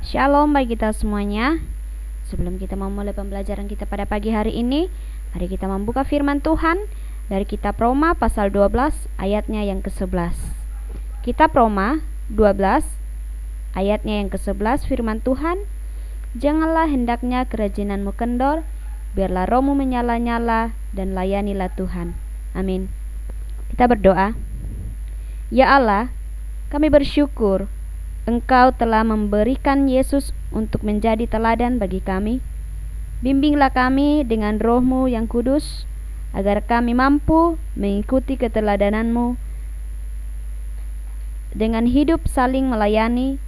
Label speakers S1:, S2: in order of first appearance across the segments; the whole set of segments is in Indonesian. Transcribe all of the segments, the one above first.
S1: Shalom bagi kita semuanya. Sebelum kita memulai pembelajaran kita pada pagi hari ini, mari kita membuka firman Tuhan dari kitab Roma pasal 12 ayatnya yang ke-11. Kitab Roma 12 ayatnya yang ke-11, firman Tuhan, "Janganlah hendaknya kerajinanmu kendor, biarlah rohmu menyala-nyala dan layanilah Tuhan." Amin. Kita berdoa. Ya Allah, kami bersyukur Engkau telah memberikan Yesus untuk menjadi teladan bagi kami. Bimbinglah kami dengan Roh-Mu yang kudus, agar kami mampu mengikuti keteladanan-Mu dengan hidup saling melayani.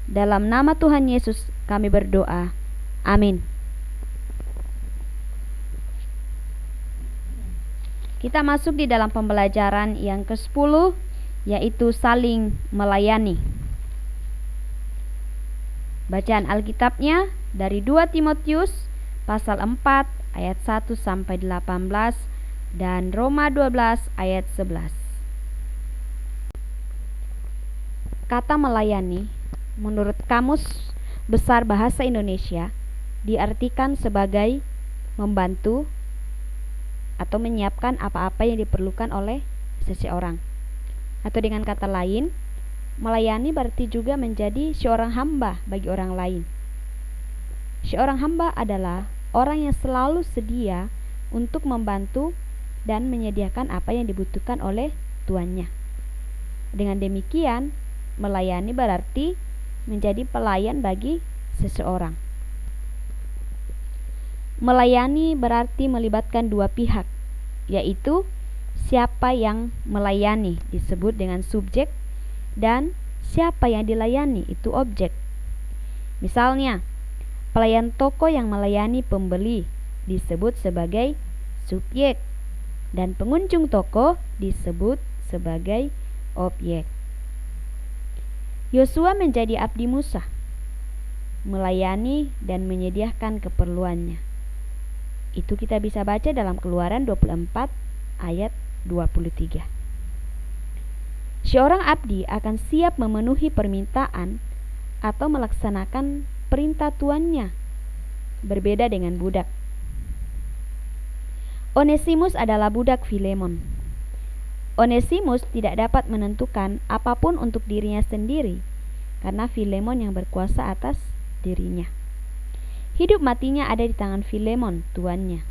S1: Dalam nama Tuhan Yesus kami berdoa. Amin. Kita masuk di dalam pembelajaran yang ke-10, yaitu saling melayani. Bacaan Alkitabnya dari 2 Timotius pasal 4 ayat 1 sampai 18 dan Roma 12 ayat 11. Kata melayani menurut Kamus Besar Bahasa Indonesia diartikan sebagai membantu atau menyiapkan apa-apa yang diperlukan oleh seseorang. Atau dengan kata lain, melayani berarti juga menjadi seorang hamba bagi orang lain. Seorang hamba adalah orang yang selalu sedia untuk membantu dan menyediakan apa yang dibutuhkan oleh tuannya. Dengan demikian, melayani berarti menjadi pelayan bagi seseorang. Melayani berarti melibatkan dua pihak, yaitu siapa yang melayani disebut dengan subjek dan siapa yang dilayani itu objek. Misalnya, pelayan toko yang melayani pembeli disebut sebagai subjek dan pengunjung toko disebut sebagai objek. Yosua menjadi abdi Musa, melayani dan menyediakan keperluannya. Itu kita bisa baca dalam Keluaran 24 ayat 23. Seorang abdi akan siap memenuhi permintaan atau melaksanakan perintah tuannya, berbeda dengan budak. Onesimus adalah budak Filemon. Onesimus tidak dapat menentukan apapun untuk dirinya sendiri, karena Filemon yang berkuasa atas dirinya. Hidup matinya ada di tangan Filemon, tuannya.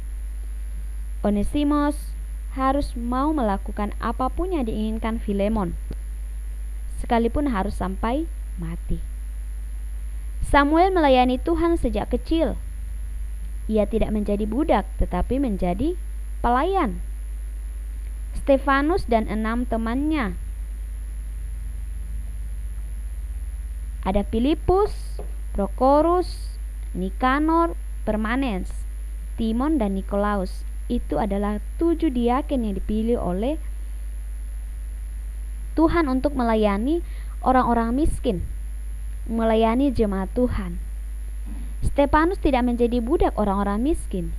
S1: Onesimus harus mau melakukan apapun yang diinginkan Filemon, sekalipun harus sampai mati. Samuel melayani Tuhan sejak kecil. Ia tidak menjadi budak, tetapi menjadi pelayan. Stefanus dan 6 temannya, ada Filipus, Prokorus, Nikanor, Parmenas, Timon dan Nikolaus. Itu adalah 7 diaken yang dipilih oleh Tuhan untuk melayani orang-orang miskin, melayani jemaat Tuhan. Stefanus tidak menjadi budak orang-orang miskin.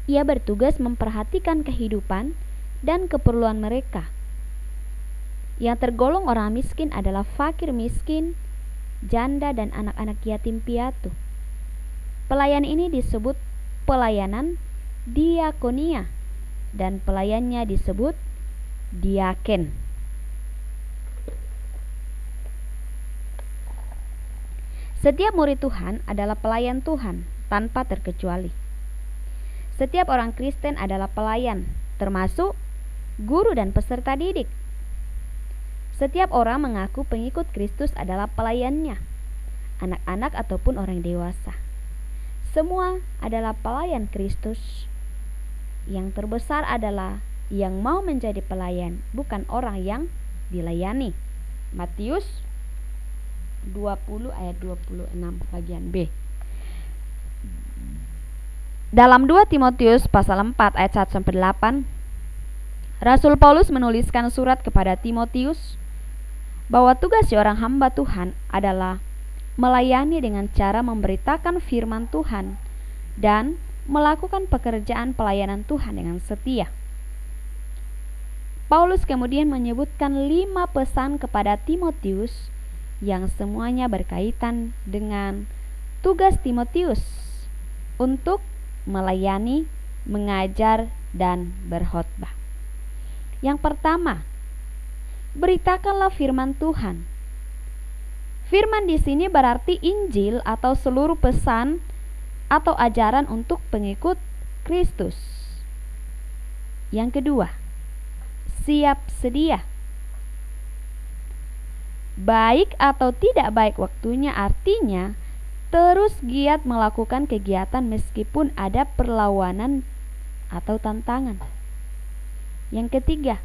S1: Ia bertugas memperhatikan kehidupan dan keperluan mereka. Yang tergolong orang miskin adalah fakir miskin, janda dan anak-anak yatim piatu. Pelayan ini disebut pelayanan diakonia dan pelayannya disebut diaken. Setiap murid Tuhan adalah pelayan Tuhan tanpa terkecuali. Setiap orang Kristen adalah pelayan, termasuk guru dan peserta didik. Setiap orang mengaku pengikut Kristus adalah pelayannya, anak-anak ataupun orang dewasa. Semua adalah pelayan Kristus. Yang terbesar adalah yang mau menjadi pelayan, bukan orang yang dilayani. Matius 20 ayat 26 bagian B. Dalam 2 Timotius pasal 4 ayat 1 sampai 8, Rasul Paulus menuliskan surat kepada Timotius bahwa tugas seorang hamba Tuhan adalah melayani dengan cara memberitakan firman Tuhan dan melakukan pekerjaan pelayanan Tuhan dengan setia. Paulus kemudian menyebutkan 5 pesan kepada Timotius yang semuanya berkaitan dengan tugas Timotius untuk melayani, mengajar, dan berkhotbah. Yang pertama, beritakanlah firman Tuhan. Firman di sini berarti Injil atau seluruh pesan atau ajaran untuk pengikut Kristus. Yang kedua, siap sedia. Baik atau tidak baik waktunya artinya terus giat melakukan kegiatan meskipun ada perlawanan atau tantangan. Yang ketiga,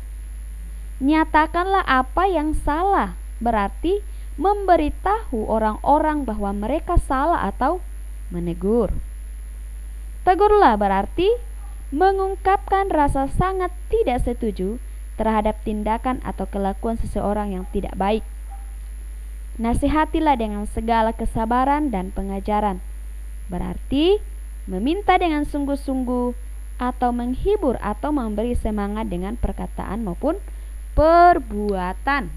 S1: nyatakanlah apa yang salah, berarti memberitahu orang-orang bahwa mereka salah atau menegur. Tegurlah berarti mengungkapkan rasa sangat tidak setuju terhadap tindakan atau kelakuan seseorang yang tidak baik. Nasihatilah dengan segala kesabaran dan pengajaran, berarti meminta dengan sungguh-sungguh atau menghibur atau memberi semangat dengan perkataan maupun perbuatan.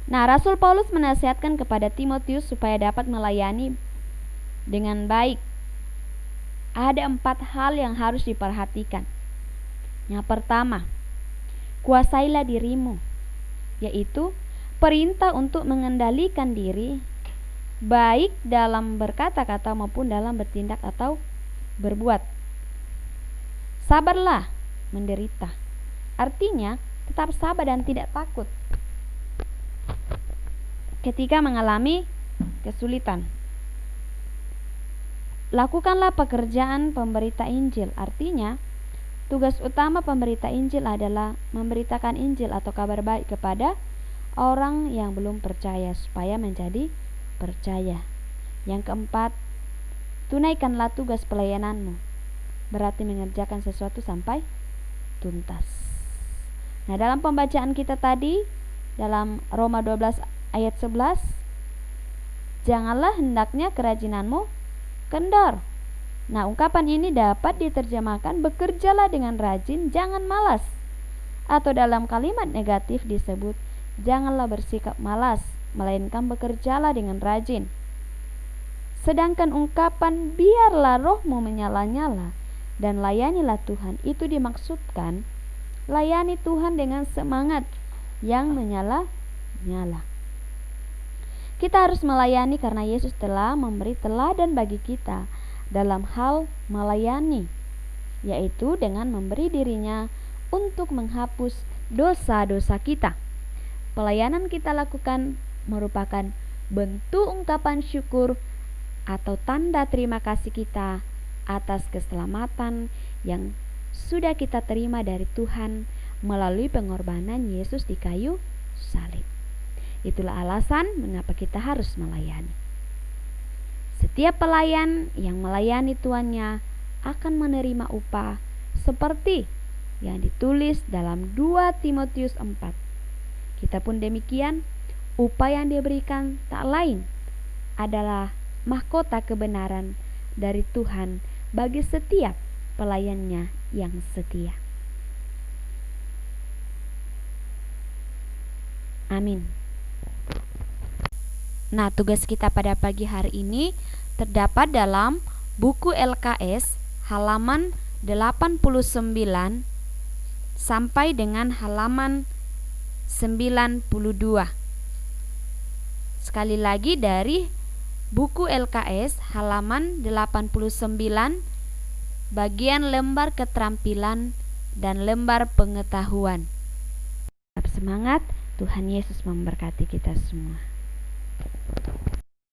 S1: Nah, Rasul Paulus menasihatkan kepada Timotius supaya dapat melayani dengan baik. Ada 4 hal yang harus diperhatikan. Yang pertama, kuasailah dirimu, yaitu perintah untuk mengendalikan diri, baik dalam berkata-kata maupun dalam bertindak atau berbuat. Sabarlah menderita, artinya tetap sabar dan tidak takut ketika mengalami kesulitan. Lakukanlah pekerjaan pemberita Injil, artinya tugas utama pemberita Injil adalah memberitakan Injil atau kabar baik kepada orang yang belum percaya supaya menjadi percaya. Yang keempat, tunaikanlah tugas pelayananmu, berarti mengerjakan sesuatu sampai tuntas. Nah, dalam pembacaan kita tadi dalam Roma 12 ayat 11, janganlah hendaknya kerajinanmu kendor. Nah, ungkapan ini dapat diterjemahkan bekerjalah dengan rajin, jangan malas. Atau dalam kalimat negatif disebut janganlah bersikap malas, melainkan bekerjalah dengan rajin. Sedangkan ungkapan biarlah rohmu menyala-nyala dan layanilah Tuhan, itu dimaksudkan layani Tuhan dengan semangat yang menyala-nyala. Kita harus melayani karena Yesus telah memberi teladan bagi kita dalam hal melayani, yaitu dengan memberi dirinya untuk menghapus dosa-dosa kita. Pelayanan kita lakukan merupakan bentuk ungkapan syukur atau tanda terima kasih kita atas keselamatan yang sudah kita terima dari Tuhan melalui pengorbanan Yesus di kayu salib. Itulah alasan mengapa kita harus melayani. Setiap pelayan yang melayani tuannya akan menerima upah seperti yang ditulis dalam 2 Timotius 4. Kita pun demikian, upah yang diberikan tak lain adalah mahkota kebenaran dari Tuhan bagi setiap pelayannya yang setia. Amin. Nah, tugas kita pada pagi hari ini terdapat dalam buku LKS halaman 89 sampai dengan halaman 92. Sekali lagi dari buku LKS halaman 89 bagian lembar keterampilan dan lembar pengetahuan. Tetap semangat, Tuhan Yesus memberkati kita semua.